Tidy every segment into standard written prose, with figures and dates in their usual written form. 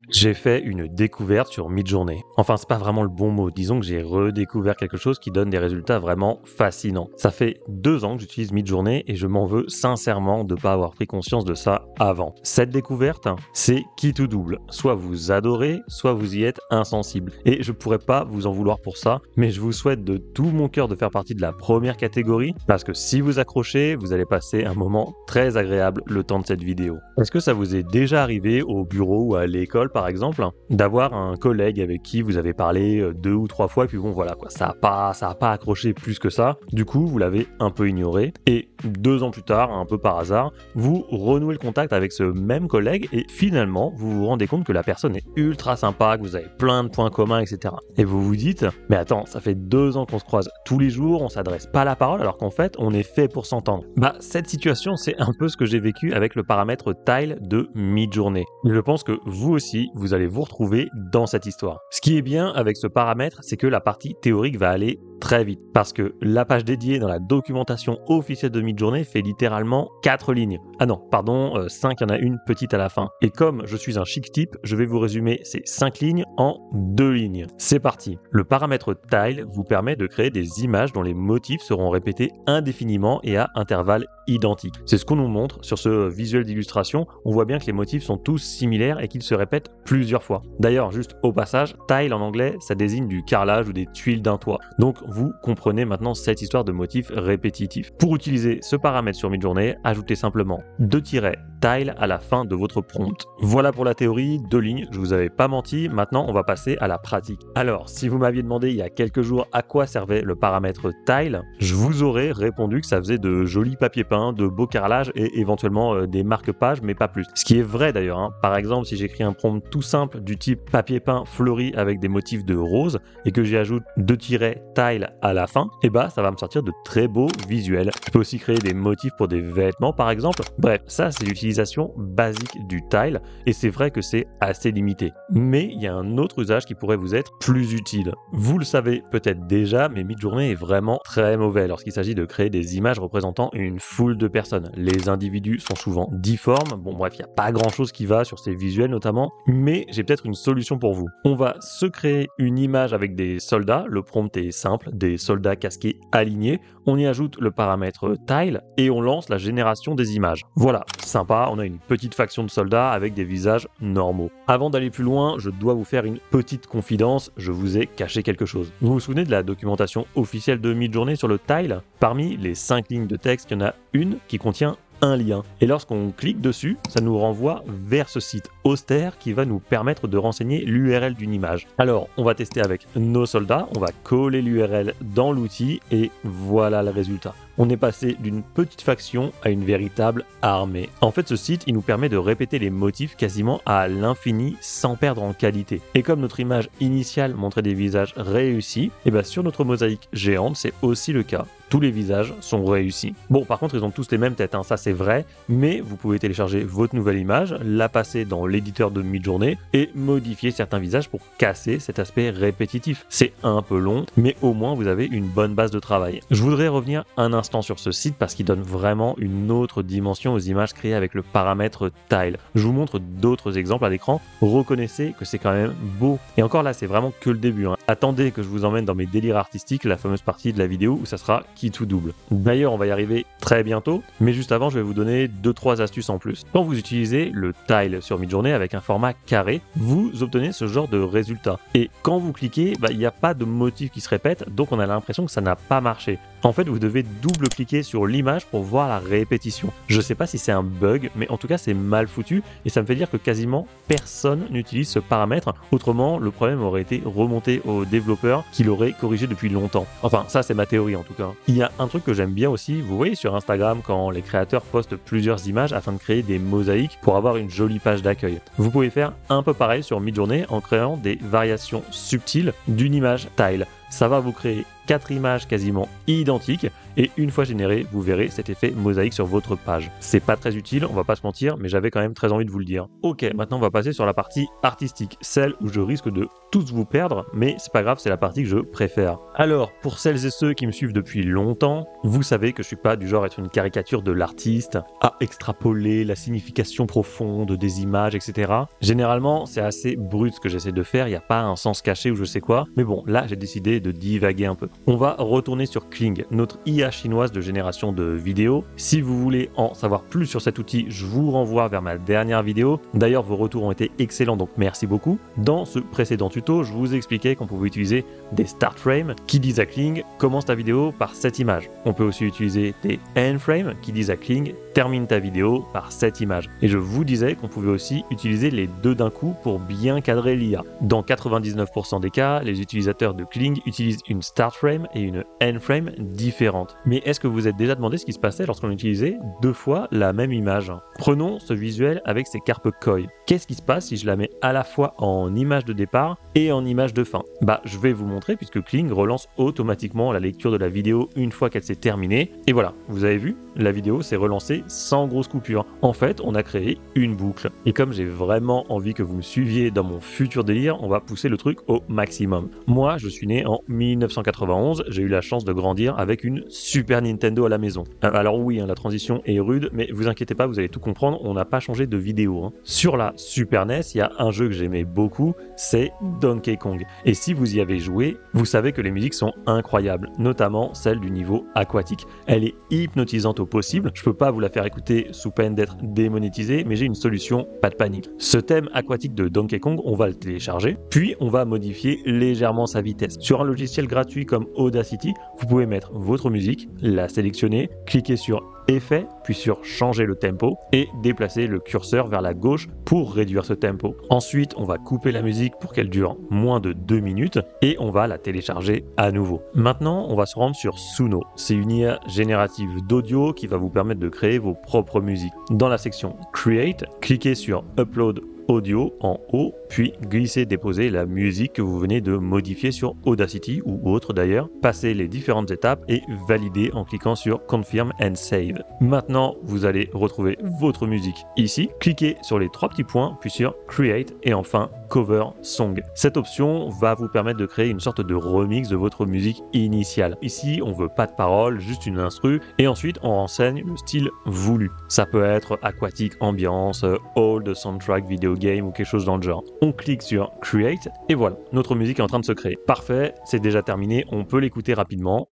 J'ai fait une découverte sur Midjourney. Enfin, c'est pas vraiment le bon mot. Disons que j'ai redécouvert quelque chose qui donne des résultats vraiment fascinants. Ça fait 2 ans que j'utilise Midjourney et je m'en veux sincèrement de pas avoir pris conscience de ça avant. Cette découverte, c'est qui tout double. Soit vous adorez, soit vous y êtes insensible. Et je pourrais pas vous en vouloir pour ça, mais je vous souhaite de tout mon cœur de faire partie de la première catégorie, parce que si vous accrochez, vous allez passer un moment très agréable le temps de cette vidéo. Est-ce que ça vous est déjà arrivé au bureau ou à l'école par exemple, d'avoir un collègue avec qui vous avez parlé 2 ou 3 fois et puis bon voilà quoi, ça a pas accroché plus que ça, du coup vous l'avez un peu ignoré et 2 ans plus tard, un peu par hasard, vous renouez le contact avec ce même collègue et finalement vous vous rendez compte que la personne est ultra sympa, que vous avez plein de points communs, etc. Et vous vous dites, mais attends, ça fait 2 ans qu'on se croise tous les jours, on s'adresse pas la parole alors qu'en fait on est fait pour s'entendre. Cette situation c'est un peu ce que j'ai vécu avec le paramètre Tile de Midjourney. Je pense que vous aussi, vous allez vous retrouver dans cette histoire. Ce qui est bien avec ce paramètre, c'est que la partie théorique va aller très vite parce que la page dédiée dans la documentation officielle de Midjourney fait littéralement 4 lignes. Ah non, pardon, 5, il y en a une petite à la fin. Et comme je suis un chic type, je vais vous résumer ces 5 lignes en 2 lignes. C'est parti. Le paramètre Tile vous permet de créer des images dont les motifs seront répétés indéfiniment et à intervalles identiques. C'est ce qu'on nous montre sur ce visuel d'illustration. On voit bien que les motifs sont tous similaires et qu'ils se répètent plusieurs fois. D'ailleurs, juste au passage, tile en anglais, ça désigne du carrelage ou des tuiles d'un toit. Donc vous comprenez maintenant cette histoire de motifs répétitifs. Pour utiliser ce paramètre sur Midjourney, ajoutez simplement 2 tirets tile à la fin de votre prompt. Voilà pour la théorie, 2 lignes, je vous avais pas menti, maintenant on va passer à la pratique. Alors, si vous m'aviez demandé il y a quelques jours à quoi servait le paramètre tile, je vous aurais répondu que ça faisait de jolis papiers peints, de beaux carrelages et éventuellement des marque-pages, mais pas plus. Ce qui est vrai d'ailleurs, hein. Par exemple, si j'écris un prompt tout simple du type papier peint fleuri avec des motifs de rose et que j'y ajoute 2 tirets tile à la fin, et ça va me sortir de très beaux visuels. Je peux aussi créer des motifs pour des vêtements par exemple. Bref, ça c'est l'utilisation basique du tile et c'est vrai que c'est assez limité. Mais il y a un autre usage qui pourrait vous être plus utile. Vous le savez peut-être déjà, mais Midjourney est vraiment très mauvais lorsqu'il s'agit de créer des images représentant une foule de personnes. Les individus sont souvent difformes. Bon bref, il n'y a pas grand chose qui va sur ces visuels notamment, mais j'ai peut-être une solution pour vous. On va se créer une image avec des soldats, le prompt est simple, des soldats casqués alignés, on y ajoute le paramètre tile et on lance la génération des images. Voilà, sympa, on a une petite faction de soldats avec des visages normaux. Avant d'aller plus loin, je dois vous faire une petite confidence, je vous ai caché quelque chose. Vous vous souvenez de la documentation officielle de Midjourney sur le tile? Parmi les 5 lignes de texte, il y en a une qui contient un lien. Et lorsqu'on clique dessus, ça nous renvoie vers ce site austère qui va nous permettre de renseigner l'URL d'une image. Alors, on va tester avec nos soldats, on va coller l'URL dans l'outil et voilà le résultat. On est passé d'une petite faction à une véritable armée. En fait, ce site, il nous permet de répéter les motifs quasiment à l'infini sans perdre en qualité. Et comme notre image initiale montrait des visages réussis, et sur notre mosaïque géante, c'est aussi le cas. Tous les visages sont réussis. Bon, par contre, ils ont tous les mêmes têtes, hein, ça c'est vrai, mais vous pouvez télécharger votre nouvelle image, la passer dans l'éditeur de Midjourney et modifier certains visages pour casser cet aspect répétitif. C'est un peu long, mais au moins vous avez une bonne base de travail. Je voudrais revenir un instant sur ce site parce qu'il donne vraiment une autre dimension aux images créées avec le paramètre tile. Je vous montre d'autres exemples à l'écran, reconnaissez que c'est quand même beau. Et encore là, c'est vraiment que le début, hein. Attendez que je vous emmène dans mes délires artistiques, la fameuse partie de la vidéo où ça sera qui tout double. D'ailleurs, on va y arriver très bientôt, mais juste avant, je vais vous donner 2-3 astuces en plus. Quand vous utilisez le tile sur Midjourney avec un format carré, vous obtenez ce genre de résultat. Et quand vous cliquez, il n'y a pas de motif qui se répète, donc on a l'impression que ça n'a pas marché. En fait, vous devez double-cliquer sur l'image pour voir la répétition. Je sais pas si c'est un bug, mais en tout cas, c'est mal foutu et ça me fait dire que quasiment personne n'utilise ce paramètre. Autrement, le problème aurait été remonté au développeur qui l'aurait corrigé depuis longtemps. Enfin, ça, c'est ma théorie en tout cas. Il y a un truc que j'aime bien aussi, vous voyez sur Instagram quand les créateurs postent plusieurs images afin de créer des mosaïques pour avoir une jolie page d'accueil. Vous pouvez faire un peu pareil sur Midjourney en créant des variations subtiles d'une image tile. Ça va vous créer 4 images quasiment identiques et une fois généré, vous verrez cet effet mosaïque sur votre page. C'est pas très utile, on va pas se mentir, mais j'avais quand même très envie de vous le dire. Ok, maintenant on va passer sur la partie artistique, celle où je risque de tous vous perdre, mais c'est pas grave, c'est la partie que je préfère. Alors, pour celles et ceux qui me suivent depuis longtemps, vous savez que je suis pas du genre à être une caricature de l'artiste, à extrapoler la signification profonde des images, etc. Généralement, c'est assez brut ce que j'essaie de faire, il n'y a pas un sens caché ou je sais quoi, mais bon, là j'ai décidé de divaguer un peu. On va retourner sur Kling, notre IA chinoise de génération de vidéos. Si vous voulez en savoir plus sur cet outil, je vous renvoie vers ma dernière vidéo. D'ailleurs, vos retours ont été excellents, donc merci beaucoup. Dans ce précédent tuto, je vous expliquais qu'on pouvait utiliser des start frames qui disent à Kling commence ta vidéo par cette image. On peut aussi utiliser des end frames qui disent à Kling termine ta vidéo par cette image. Et je vous disais qu'on pouvait aussi utiliser les deux d'un coup pour bien cadrer l'IA. Dans 99% des cas, les utilisateurs de Kling utilisent une start frame et une end frame différentes. Mais est-ce que vous vous êtes déjà demandé ce qui se passait lorsqu'on utilisait deux fois la même image? Prenons ce visuel avec ses carpes koi. Qu'est-ce qui se passe si je la mets à la fois en image de départ et en image de fin? Je vais vous montrer puisque Kling relance automatiquement la lecture de la vidéo une fois qu'elle s'est terminée. Et voilà, vous avez vu, la vidéo s'est relancée sans grosse coupure. En fait, on a créé une boucle. Et comme j'ai vraiment envie que vous me suiviez dans mon futur délire, on va pousser le truc au maximum. Moi, je suis né en 1991, j'ai eu la chance de grandir avec une Super Nintendo à la maison. Alors oui, la transition est rude, mais vous inquiétez pas, vous allez tout comprendre, on n'a pas changé de vidéo. Sur la Super NES, il y a un jeu que j'aimais beaucoup, c'est Donkey Kong. Et si vous y avez joué, vous savez que les musiques sont incroyables, notamment celle du niveau aquatique. Elle est hypnotisante au possible, je peux pas vous la faire écouter sous peine d'être démonétisé, mais j'ai une solution, pas de panique. Ce thème aquatique de Donkey Kong, on va le télécharger, puis on va modifier légèrement sa vitesse. Sur un logiciel gratuit comme Audacity, vous pouvez mettre votre musique, la sélectionner, cliquer sur Effet, puis sur Changer le tempo et déplacer le curseur vers la gauche pour réduire ce tempo. Ensuite, on va couper la musique pour qu'elle dure moins de 2 minutes et on va la télécharger à nouveau. Maintenant, on va se rendre sur Suno. C'est une IA générative d'audio qui va vous permettre de créer vos propres musiques. Dans la section Create, cliquez sur Upload audio en haut, puis glisser-déposer la musique que vous venez de modifier sur Audacity ou autre d'ailleurs. Passez les différentes étapes et validez en cliquant sur Confirm and Save. Maintenant, vous allez retrouver votre musique ici. Cliquez sur les trois petits points, puis sur Create et enfin Cover Song. Cette option va vous permettre de créer une sorte de remix de votre musique initiale. Ici, on veut pas de paroles, juste une instru et ensuite on renseigne le style voulu. Ça peut être aquatique, ambiance, old, soundtrack, video game ou quelque chose dans le genre. On clique sur Create et voilà, notre musique est en train de se créer. Parfait, c'est déjà terminé, on peut l'écouter rapidement.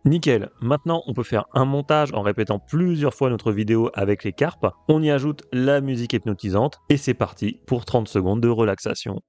Nickel, maintenant on peut faire un montage en répétant plusieurs fois notre vidéo avec les carpes, on y ajoute la musique hypnotisante et c'est parti pour 30 secondes de relaxation.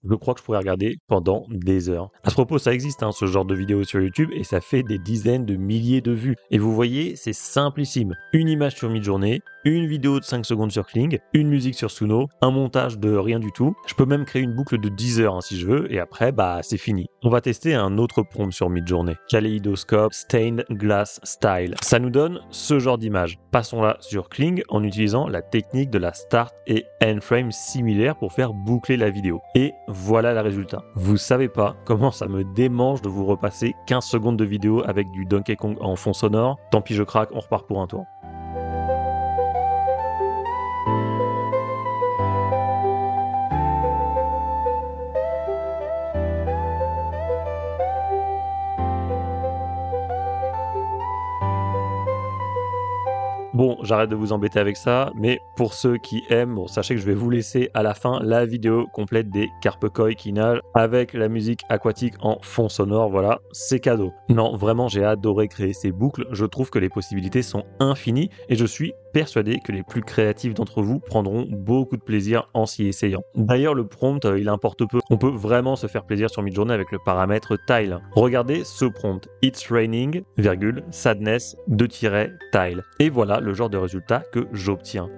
Je crois que je pourrais regarder pendant des heures. À ce propos, ça existe ce genre de vidéo sur YouTube et ça fait des dizaines de milliers de vues. Et vous voyez, c'est simplissime. Une image sur Midjourney, une vidéo de 5 secondes sur Kling, une musique sur Suno, un montage de rien du tout. Je peux même créer une boucle de 10 heures si je veux, et après, c'est fini. On va tester un autre prompt sur Midjourney. Kaléidoscope Stained Glass Style. Ça nous donne ce genre d'image. Passons là sur Kling en utilisant la technique de la start et end frame similaire pour faire boucler la vidéo. Et voilà le résultat. Vous savez pas comment ça me démange de vous repasser 15 secondes de vidéo avec du Donkey Kong en fond sonore. Tant pis, je craque, on repart pour un tour. Bon, j'arrête de vous embêter avec ça, mais pour ceux qui aiment, sachez que je vais vous laisser à la fin la vidéo complète des carpe koi qui nagent avec la musique aquatique en fond sonore, voilà, c'est cadeau. Non, vraiment, j'ai adoré créer ces boucles, je trouve que les possibilités sont infinies et je suis persuadé que les plus créatifs d'entre vous prendront beaucoup de plaisir en s'y essayant. D'ailleurs, le prompt, il importe peu. On peut vraiment se faire plaisir sur Midjourney avec le paramètre tile. Regardez ce prompt, It's raining, sadness, tile. Et voilà le genre de résultat que j'obtiens.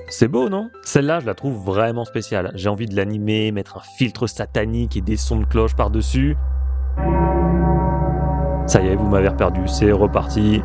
C'est beau, non? Celle-là, je la trouve vraiment spéciale. J'ai envie de l'animer, mettre un filtre satanique et des sons de cloche par-dessus. Ça y est, vous m'avez reperdu, c'est reparti.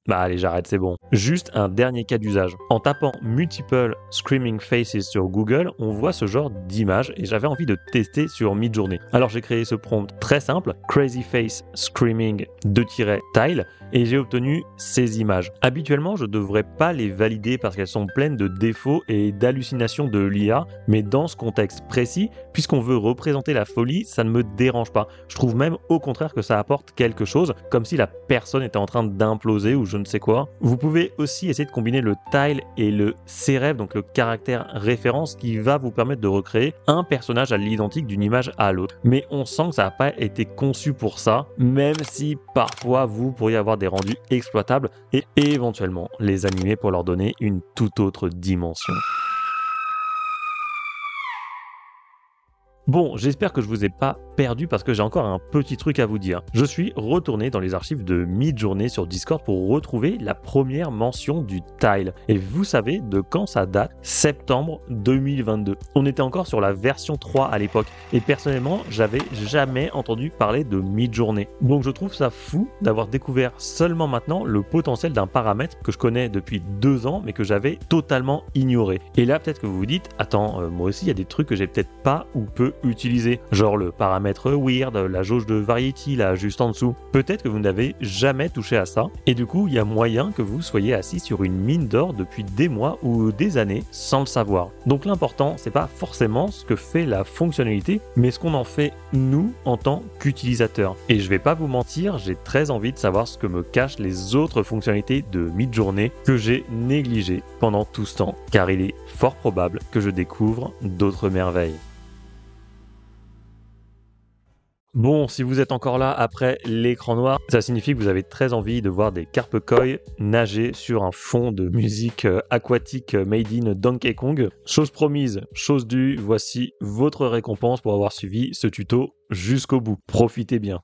Allez, j'arrête, c'est bon. Juste un dernier cas d'usage. En tapant Multiple Screaming Faces sur Google, on voit ce genre d'image et j'avais envie de tester sur Midjourney. Alors j'ai créé ce prompt très simple, Crazy Face Screaming -tile, et j'ai obtenu ces images. Habituellement, je ne devrais pas les valider parce qu'elles sont pleines de défauts et d'hallucinations de l'IA, mais dans ce contexte précis, puisqu'on veut représenter la folie, ça ne me dérange pas. Je trouve même au contraire que ça apporte quelque chose, comme si la personne était en train d'imploser ou je ne sais quoi. Vous pouvez aussi essayer de combiner le tile et le CREF, donc le caractère référence, qui va vous permettre de recréer un personnage à l'identique d'une image à l'autre. Mais on sent que ça n'a pas été conçu pour ça, même si parfois vous pourriez avoir des rendus exploitables et éventuellement les animer pour leur donner une toute autre dimension. Bon, j'espère que je vous ai pas perdu parce que j'ai encore un petit truc à vous dire. Je suis retourné dans les archives de Midjourney sur Discord pour retrouver la première mention du tile. Et vous savez de quand ça date? Septembre 2022. On était encore sur la version 3 à l'époque. Et personnellement, j'avais jamais entendu parler de Midjourney. Donc je trouve ça fou d'avoir découvert seulement maintenant le potentiel d'un paramètre que je connais depuis 2 ans mais que j'avais totalement ignoré. Et là, peut-être que vous vous dites, attends, moi aussi il y a des trucs que j'ai peut-être pas ou peu utiliser, genre le paramètre weird, la jauge de variety là juste en dessous. Peut-être que vous n'avez jamais touché à ça et du coup il y a moyen que vous soyez assis sur une mine d'or depuis des mois ou des années sans le savoir. Donc l'important c'est pas forcément ce que fait la fonctionnalité mais ce qu'on en fait nous en tant qu'utilisateurs. Et je vais pas vous mentir, j'ai très envie de savoir ce que me cachent les autres fonctionnalités de Midjourney que j'ai négligées pendant tout ce temps car il est fort probable que je découvre d'autres merveilles. Bon, si vous êtes encore là après l'écran noir, ça signifie que vous avez très envie de voir des carpe koi nager sur un fond de musique aquatique made in Donkey Kong. Chose promise, chose due, voici votre récompense pour avoir suivi ce tuto jusqu'au bout. Profitez bien.